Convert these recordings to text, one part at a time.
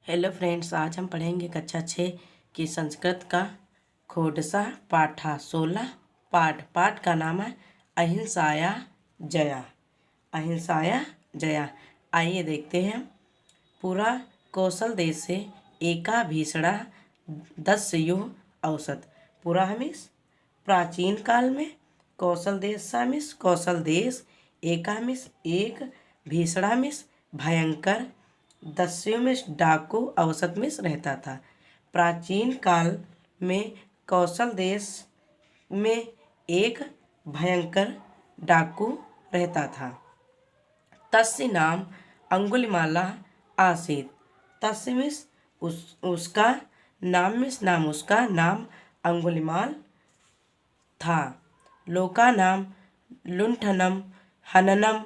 Hello friends, आज हम पढ़ेंगे कक्षा 6 की संस्कृत का खोडसा पाठा 16 पाठ का नाम है अहिंसाया जया। अहिंसाया जया। आइए देखते हैं। पूरा कौशल देश से एका भीषणा 10 युह औसत। पूरा हमिस प्राचीन काल में कौशल देश एका मिस एक भीषणा मिस भयंकर 10 मिस डाकू औसत मिस रहता था। प्राचीन काल में कौशल देश में एक भयंकर डाकू रहता था। तस्य नाम अंगुलिमाला आसीत। तस्य मिस उसका नाम अंगुलिमाल था। लोका नाम लुंठनम हननम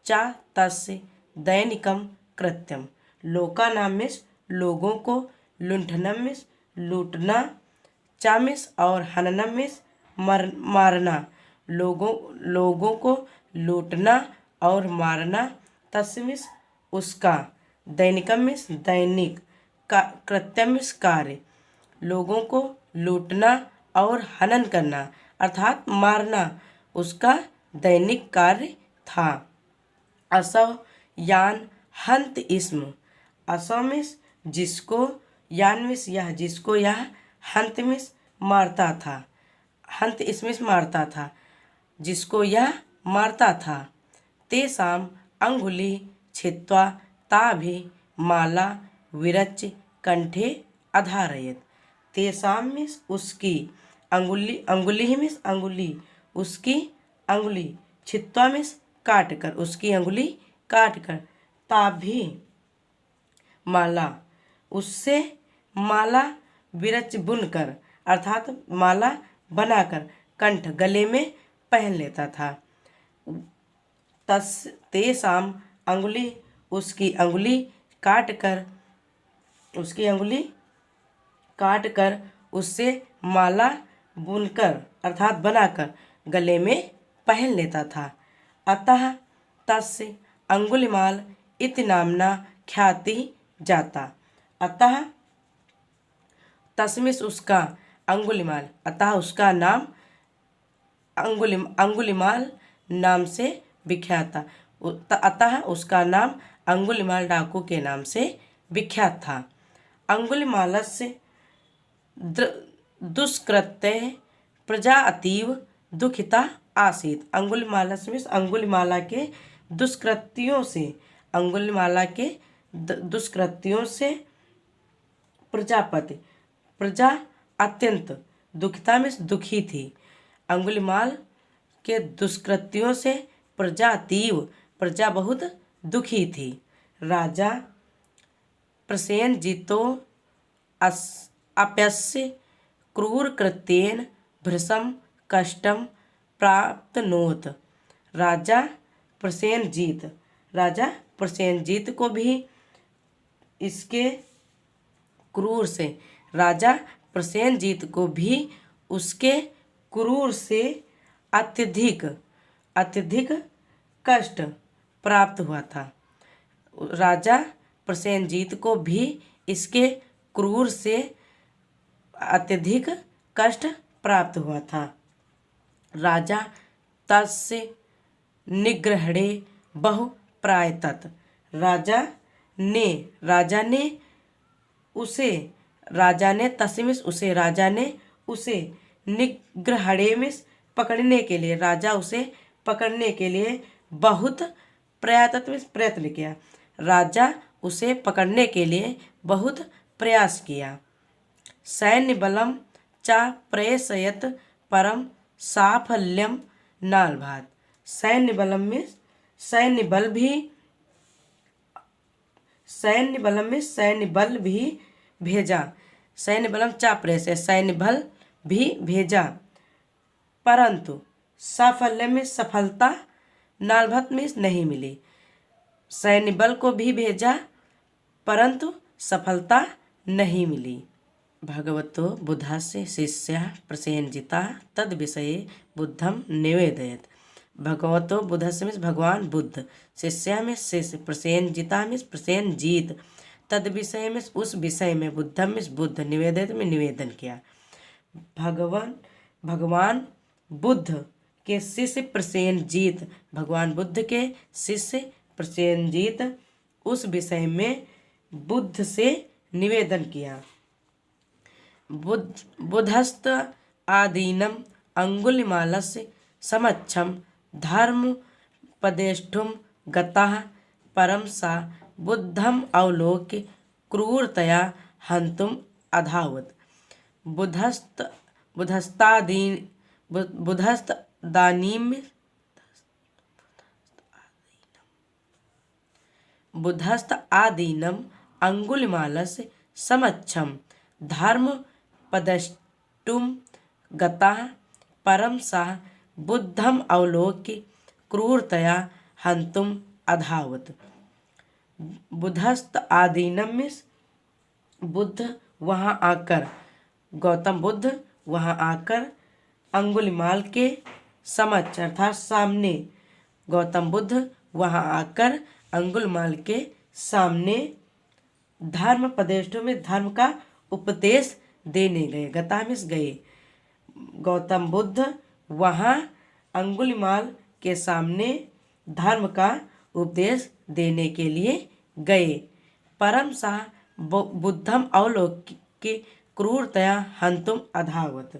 च तस्य दैनिकम कृत्यम। लोका नाम मिस लोगों को, लुंठनम मिस लूटना, चा मिस और हननम मिस मारना। लोगों को लूटना और मारना। तस्य मिस उसका, दैनिकम मिस दैनिक, कृत्यम मिस कार्य। लोगों को लूटना और हनन करना अर्थात मारना उसका दैनिक कार्य था। असव यान हंत इसम। असव मिस जिसको, यान मिस यह, जिसको यह, हंत मिस मारता था, हंत इसमिस मारता था, जिसको यह मारता था। तेसाम अंगुली छित्वा ताभि माला विरच कंठे अधारयत। तेसाम मिस उसकी, अंगुली मिस अंगुली, उसकी अंगुली, छित्वा मिस काट कर, उसकी अंगुली काट कर, ताभि माला, उससे माला, विरच बुनकर अर्थात माला बनाकर, कंठ गले में पहन लेता था। तेसाम अंगुली उसकी अंगुली काट कर उससे माला बुनकर अर्थात बनाकर गले में पहन लेता था। अतः तस्य अंगुलिमाल इति नामना ख्याति जाता। अतः तस्मिस उसका, अंगुलिमाल, अतः उसका नाम अंगुलिमाल नाम से विख्यात था। अतः उसका नाम अंगुलिमाल डाकू के नाम से विख्यात था। अंगुलिमालस्य दुष्कृत्य प्रजा अतीव दुखिता आसीत। अंगुलिमाला के दुष्कृत्यों से प्रजा अत्यंत दुखिता में दुखी थी। अंगुलिमाल के दुष्कृत्यों से प्रजा बहुत दुखी थी। राजा प्रसेनजितो अप्यस्य क्रूर कृत्येन भृशं कष्टं प्राप्तनोत। राजा प्रसेनजीत को भी इसके क्रूर से, राजा प्रसेनजीत को भी उसके क्रूर से अत्यधिक कष्ट प्राप्त हुआ था। राजा प्रसेनजीत को भी इसके क्रूर से अत्यधिक कष्ट प्राप्त हुआ था। राजा तस्य निग्रहणे बहु प्रायतत। राजा ने उसे निग्रहणे में पकड़ने के लिए, राजा उसे पकड़ने के लिए बहुत प्रयत्न किया। राजा उसे पकड़ने के लिए बहुत प्रयास किया। सैन्य बलम च प्रेषयत परम साफल्यम नालभात। सैन्य बलम में सैन्य बल भी भेजा। सैन्य बलम चा प्रेषय, सैन्य बल भी भेजा, परंतु साफल्य में सफलता नालभत में नहीं मिली। सैन्य बल को भी भेजा परंतु सफलता नहीं मिली। भगवतो बुद्धस्य शिष्यः प्रसेनजिता तद विषये बुद्धम निवेदयत। भगवतो बुद्धस्य में भगवान बुद्ध, शिष्य में शिष्य, प्रसेनजिता में प्रसेनजीत, तद विषय में उस विषय में, बुद्धम में बुद्ध, निवेदित में निवेदन किया। भगवान बुद्ध के शिष्य प्रसेनजीत, भगवान बुद्ध के शिष्य प्रसेनजीत उस विषय में बुद्ध से निवेदन किया। बुद्धस्त आदीनम अंगुलिमालस्य समक्षम धर्मपदेष्टुम गतः परम सा बुद्धम अवलोक्य क्रूरतया हन्तुम अधावत्। बुद्धस्त आदीनम अंगुलिमालस्य समक्षम धर्मपदेष्टुम गतः परम सा बुद्धम अवलोक्य क्रूरतया हन्तुम अधावत्। बुद्धस्त आदीनम में बुद्ध वहाँ आकर, गौतम बुद्ध वहाँ आकर अंगुलिमाल के समक्ष अर्थात सामने, गौतम बुद्ध वहाँ आकर अंगुलिमाल के सामने धर्मपदेष्टों में धर्म का उपदेश देने गए। गतामिस गए। गौतम बुद्ध वहाँ अंगुलिमाल के सामने धर्म का उपदेश देने के लिए गए। परम सा बुद्धम अवलोक्य क्रूरतया हन्तुम अधावत्।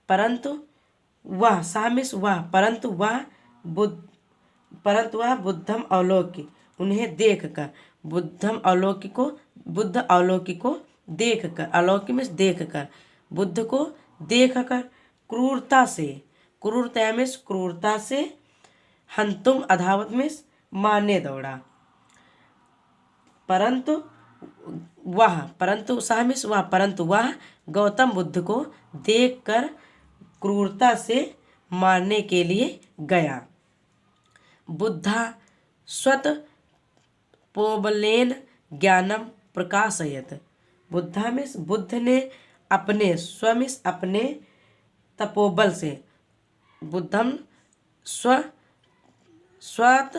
परंतु वह सामिस वह परंतु वह बुद्धम अवलोक्य उन्हें देख कर, बुद्ध अवलोक्य को देख कर, अवलोक्य में देख कर, बुद्ध को देख कर क्रूरता से हन्तुम अधावत में मारने दौड़ा। परंतु वह गौतम बुद्ध को देखकर क्रूरता से मारने के लिए गया। बुद्धा स्वत पोबलेन ज्ञानम प्रकाशयत। बुद्ध ने अपने अपने तपोबल से, बुद्धम स्वत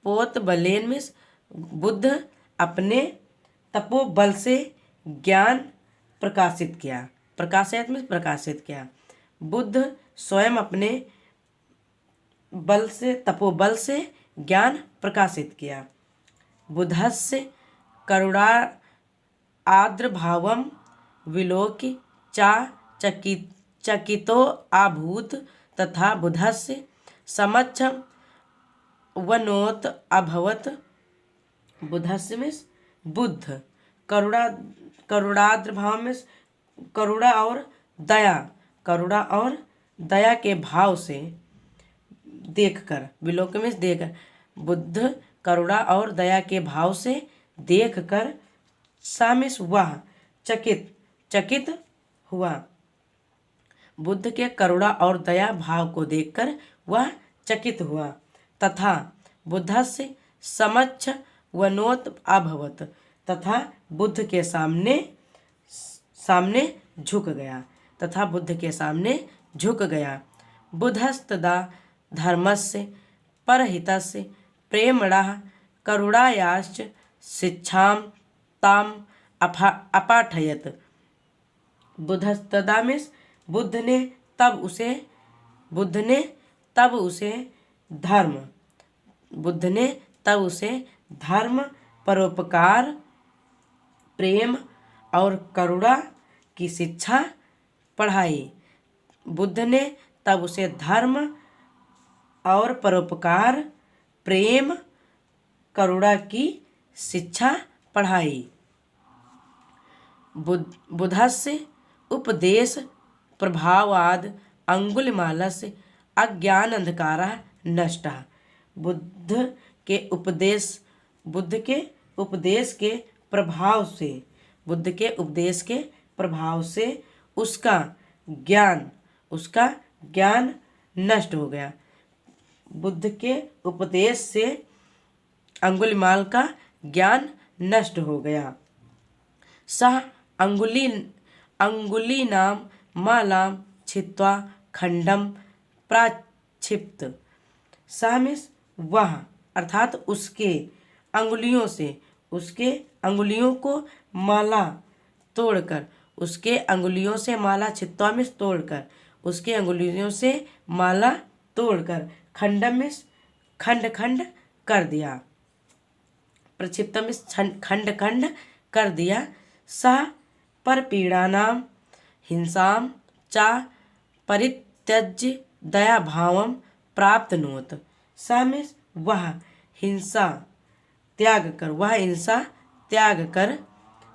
पोत बलेन में बुद्ध अपने तपोबल से ज्ञान प्रकाशित किया। प्रकाशित किया। बुद्ध स्वयं अपने बल से, तपोबल से ज्ञान प्रकाशित किया। बुद्धस्य करुणा आर्द्रभावम विलोक्य चकितो अभूत तथा बुद्धस्य समक्षम वनोत अभवत। बुद्धस्य में बुद्ध करुणाद्रभाव में करुणा और दया के भाव से देखकर, विलोक में देखकर, बुद्ध करुणा और दया के भाव से देखकर सामिस वह चकित हुआ। बुद्ध के करुणा और दया भाव को देखकर वह चकित हुआ तथा बुद्धस्य समक्ष वनोत अभवत तथा बुद्ध के सामने झुक गया। बुद्धस्तदा धर्मस्य परहितस्य प्रेमणः करुणायाश्च शिक्षां ताम अपाठयत। बुद्धस्तदा में बुद्ध ने तब उसे धर्म, परोपकार, प्रेम और करुणा की शिक्षा पढ़ाई। बुद्ध ने तब उसे धर्म और परोपकार, प्रेम, करुणा की शिक्षा पढ़ाई। बुद्धस्य उपदेश प्रभावाद अंगुलिमालस्य अज्ञान अंधकारः नष्टः। बुद्ध के उपदेश के प्रभाव से उसका ज्ञान नष्ट हो गया। बुद्ध के उपदेश से अंगुलिमाल का ज्ञान नष्ट हो गया। सह अंगुली नाम मालाम छित्वा खंडम प्राक्षिप्त। सह में वह अर्थात उसके अंगुलियों से, उसके अंगुलियों को माला तोड़कर, उसके अंगुलियों से माला छित्तमिस तोड़कर, उसके अंगुलियों से माला तोड़कर, खंडमिस खंड खंड कर दिया, प्रक्षिप्तमिस खंड खंड कर दिया। सा पर पीड़ानाम हिंसाम चा परित्यज्य दया भावम प्राप्तनोत। सा में वह हिंसा त्याग कर, वह हिंसा त्याग कर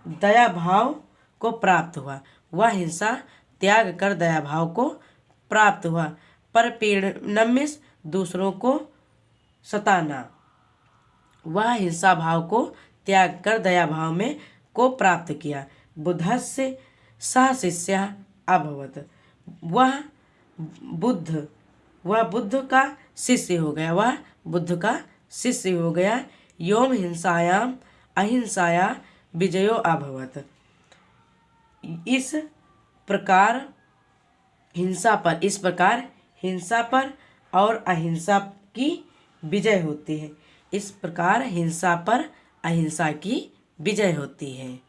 दया भाव को प्राप्त हुआ, वह हिंसा त्याग कर दया भाव को प्राप्त हुआ। पर पीड़नमिस दूसरों को सताना, वह हिंसा भाव को त्याग कर दया भाव में को प्राप्त किया। बुद्धस्य सह शिष्य अभवत, वह बुद्ध का शिष्य हो गया, वह बुद्ध का शिष्य हो गया। योम हिंसायाम अहिंसाया विजयो अभवत, इस प्रकार हिंसा पर और अहिंसा की विजय होती है। इस प्रकार हिंसा पर अहिंसा की विजय होती है।